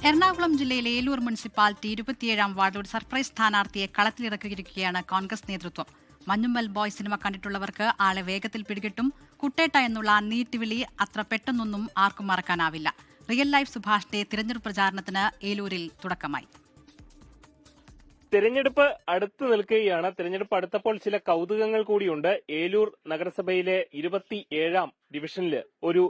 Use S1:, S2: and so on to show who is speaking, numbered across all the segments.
S1: എറണാകുളം ജില്ലയിലെ ഏലൂർ മുനിസിപ്പാലിറ്റി 27-ാം വാർഡിൽ ഒരു സർപ്രൈസ് സ്ഥാനാർത്ഥിയെ കളത്തിലിറക്കിയിരിക്കുകയാണ് കോൺഗ്രസ് നേതൃത്വം. മഞ്ഞുമ്മൽ ബോയ് സിനിമ കണ്ടിട്ടുള്ളവർക്ക് ആളെ വേഗത്തിൽ പിടികിട്ടും. കുട്ടേട്ട എന്നുള്ള നീട്ടിവിളി അത്ര പെട്ടെന്നൊന്നും ആർക്കും മറക്കാനാവില്ല. റിയൽ ലൈഫ് സുഭാഷിന്റെ തിരഞ്ഞെടുപ്പ് പ്രചാരണത്തിന് ഏലൂരിൽ തുടക്കമായി.
S2: തിരഞ്ഞെടുപ്പ് അടുത്തു നിൽക്കുകയാണ്. തിരഞ്ഞെടുപ്പ് അടുത്തപ്പോൾ ചില കൗതുകങ്ങൾ കൂടിയുണ്ട്. ഏലൂർ നഗരസഭയിലെ 27-ാം ഡിവിഷനിൽ ഒരു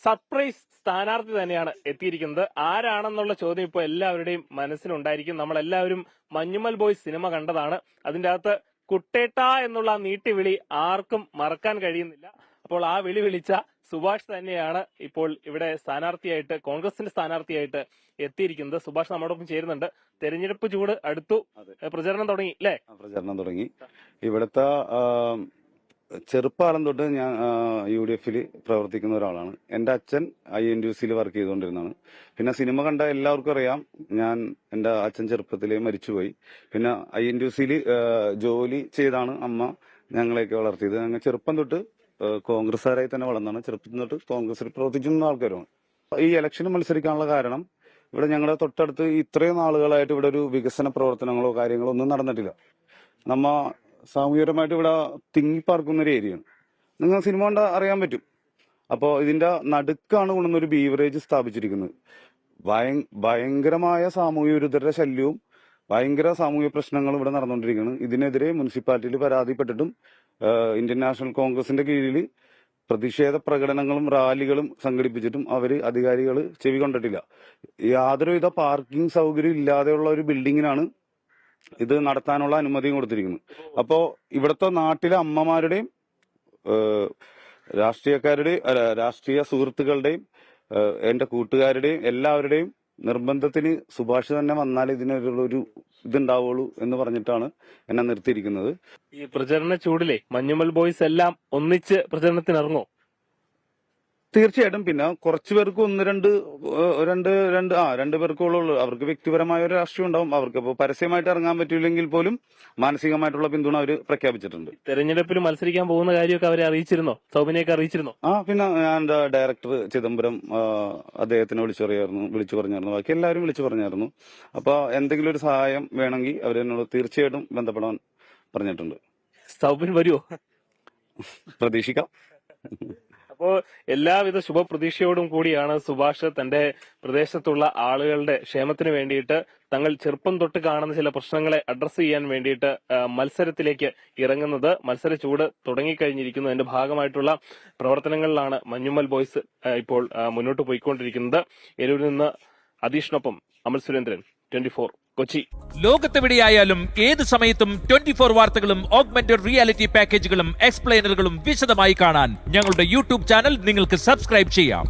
S2: സർപ്രൈസ് സ്ഥാനാർത്ഥി തന്നെയാണ് എത്തിയിരിക്കുന്നത്. ആരാണെന്നുള്ള ചോദ്യം ഇപ്പോൾ എല്ലാവരുടെയും മനസ്സിലുണ്ടായിരിക്കും. നമ്മളെല്ലാവരും മഞ്ഞുമ്മൽ ബോയ് സിനിമ കണ്ടതാണ്. അതിന്റെ അകത്ത് കുട്ടേട്ട എന്നുള്ള നീട്ടിവിളി ആർക്കും മറക്കാൻ കഴിയുന്നില്ല. അപ്പോൾ ആ വിളി വിളിച്ച സുഭാഷ് തന്നെയാണ് ഇപ്പോൾ ഇവിടെ സ്ഥാനാർത്ഥിയായിട്ട്, കോൺഗ്രസിന്റെ സ്ഥാനാർത്ഥിയായിട്ട് എത്തിയിരിക്കുന്നത്. സുഭാഷ് നമ്മോടൊപ്പം ചേരുന്നുണ്ട്. തെരഞ്ഞെടുപ്പ് ചൂട് അടുത്തു, പ്രചരണം തുടങ്ങി അല്ലേ?
S3: പ്രചരണം തുടങ്ങി. ഇവിടുത്തെ ചെറുപ്പകാലം തൊട്ട് ഞാൻ UDF പ്രവർത്തിക്കുന്ന ഒരാളാണ്. എന്റെ അച്ഛൻ INTUC വർക്ക് ചെയ്തുകൊണ്ടിരുന്നതാണ്. പിന്നെ സിനിമ കണ്ട എല്ലാവർക്കും അറിയാം, എന്റെ അച്ഛൻ ചെറുപ്പത്തിലേ മരിച്ചുപോയി. പിന്നെ INTUC ജോലി ചെയ്താണ് അമ്മ ഞങ്ങളെയൊക്കെ വളർത്തിയത്. ഞങ്ങൾ ചെറുപ്പം തൊട്ട് കോൺഗ്രസ്സുകാരായി തന്നെ വളർന്നതാണ്. ചെറുപ്പം തൊട്ട് കോൺഗ്രസിൽ പ്രവർത്തിക്കുന്ന ആൾക്കാരാണ്. ഈ ഇലക്ഷന് മത്സരിക്കാനുള്ള കാരണം, ഇവിടെ ഞങ്ങളുടെ തൊട്ടടുത്ത് ഇത്രയും നാളുകളായിട്ട് ഇവിടെ ഒരു വികസന പ്രവർത്തനങ്ങളോ കാര്യങ്ങളോ ഒന്നും നടന്നിട്ടില്ല. നമ്മ സാമൂഹികപരമായിട്ട് ഇവിടെ തിങ്ങിപ്പാർക്കുന്ന ഒരു ഏരിയയാണ്. നിങ്ങൾ സിനിമ കണ്ടാൽ അറിയാൻ പറ്റും. അപ്പോൾ ഇതിന്റെ നടുക്കാണ് കൊണ്ടുവന്നൊരു ബീവറേജ് സ്ഥാപിച്ചിരിക്കുന്നത്. ഭയങ്കരമായ സാമൂഹ്യ വിരുദ്ധരുടെ ശല്യവും ഭയങ്കര സാമൂഹ്യ പ്രശ്നങ്ങളും ഇവിടെ നടന്നുകൊണ്ടിരിക്കുകയാണ്. ഇതിനെതിരെ മുനിസിപ്പാലിറ്റിയിൽ പരാതിപ്പെട്ടിട്ടും ഇന്ത്യൻ നാഷണൽ കോൺഗ്രസിന്റെ കീഴിൽ പ്രതിഷേധ പ്രകടനങ്ങളും റാലികളും സംഘടിപ്പിച്ചിട്ടും അധികാരികൾ ചെവി കൊണ്ടിട്ടില്ല. യാതൊരുവിധ പാർക്കിംഗ് സൗകര്യം ഇല്ലാതെയുള്ള ഒരു ബിൽഡിങ്ങിനാണ് ഇത് നടത്താനുള്ള അനുമതിയും കൊടുത്തിരിക്കുന്നത്. അപ്പോ ഇവിടുത്തെ നാട്ടിലെ അമ്മമാരുടെയും രാഷ്ട്രീയ സുഹൃത്തുക്കളുടെയും എന്റെ കൂട്ടുകാരുടെയും എല്ലാവരുടെയും നിർബന്ധത്തിന് സുഭാഷ് തന്നെ വന്നാൽ ഇതിനൊരു ഇതുണ്ടാവുള്ളൂ എന്ന് പറഞ്ഞിട്ടാണ് എന്നെ നിർത്തിയിരിക്കുന്നത്.
S2: ഈ പ്രചരണ ചൂടിലെ മഞ്ഞുമ്മൽ ബോയ്സ് എല്ലാം ഒന്നിച്ച് പ്രചരണത്തിനിറങ്ങോ?
S3: തീർച്ചയായിട്ടും. പിന്നെ കുറച്ചു പേർക്ക് രണ്ട് പേർക്കുള്ളൂ. അവർക്ക് വ്യക്തിപരമായ ഒരു രാഷ്ട്രീയം ഉണ്ടാവും. അവർക്ക് ഇപ്പോൾ പരസ്യമായിട്ട് ഇറങ്ങാൻ പറ്റില്ലെങ്കിൽ പോലും മാനസികമായിട്ടുള്ള പിന്തുണ അവർ പ്രഖ്യാപിച്ചിട്ടുണ്ട്.
S2: തെരഞ്ഞെടുപ്പിൽ മത്സരിക്കാൻ പോകുന്ന കാര്യമൊക്കെ അവരെ അറിയിച്ചിരുന്നോ? സൗബിനെയൊക്കെ അറിയിച്ചിരുന്നോ?
S3: പിന്നെ ഞാൻ ഡയറക്ടർ ചിദംബരം അദ്ദേഹത്തിനെ വിളിച്ചു പറഞ്ഞായിരുന്നു. ബാക്കി എല്ലാവരും വിളിച്ചു പറഞ്ഞായിരുന്നു. അപ്പൊ എന്തെങ്കിലും ഒരു സഹായം വേണമെങ്കിൽ അവരെന്നോട് തീർച്ചയായിട്ടും ബന്ധപ്പെടാൻ പറഞ്ഞിട്ടുണ്ട്.
S2: സൗബിൻ വരുമോ?
S3: പ്രതീക്ഷിക്കാം.
S2: അപ്പോ എല്ലാവിധ ശുഭപ്രതീക്ഷയോടും കൂടിയാണ് സുഭാഷ് തന്റെ പ്രദേശത്തുള്ള ആളുകളുടെ ക്ഷേമത്തിന് വേണ്ടിയിട്ട്, തങ്ങൾ ചെറുപ്പം തൊട്ട് കാണുന്ന ചില പ്രശ്നങ്ങളെ അഡ്രസ് ചെയ്യാൻ വേണ്ടിയിട്ട് മത്സരത്തിലേക്ക് ഇറങ്ങുന്നത്. മത്സര ചൂട് തുടങ്ങിക്കഴിഞ്ഞിരിക്കുന്നു. അതിന്റെ ഭാഗമായിട്ടുള്ള പ്രവർത്തനങ്ങളിലാണ് മഞ്ഞുമ്മൽ ബോയ്സ് ഇപ്പോൾ മുന്നോട്ട് പോയിക്കൊണ്ടിരിക്കുന്നത്. ഏലൂരിൽ നിന്ന് അതീഷിനൊപ്പം അമൽ സുരേന്ദ്രൻ, 24 കൊച്ചി.
S4: ലോകത്തെവിടെയായാലും ഏത് സമയത്തും 24 വാർത്തകളും ഓഗ്മെന്റഡ് റിയാലിറ്റി പാക്കേജുകളും എക്സ്പ്ലെയിനറുകളും വിശദമായി കാണാൻ ഞങ്ങളുടെ YouTube ചാനൽ നിങ്ങൾക്ക് സബ്സ്ക്രൈബ് ചെയ്യാം.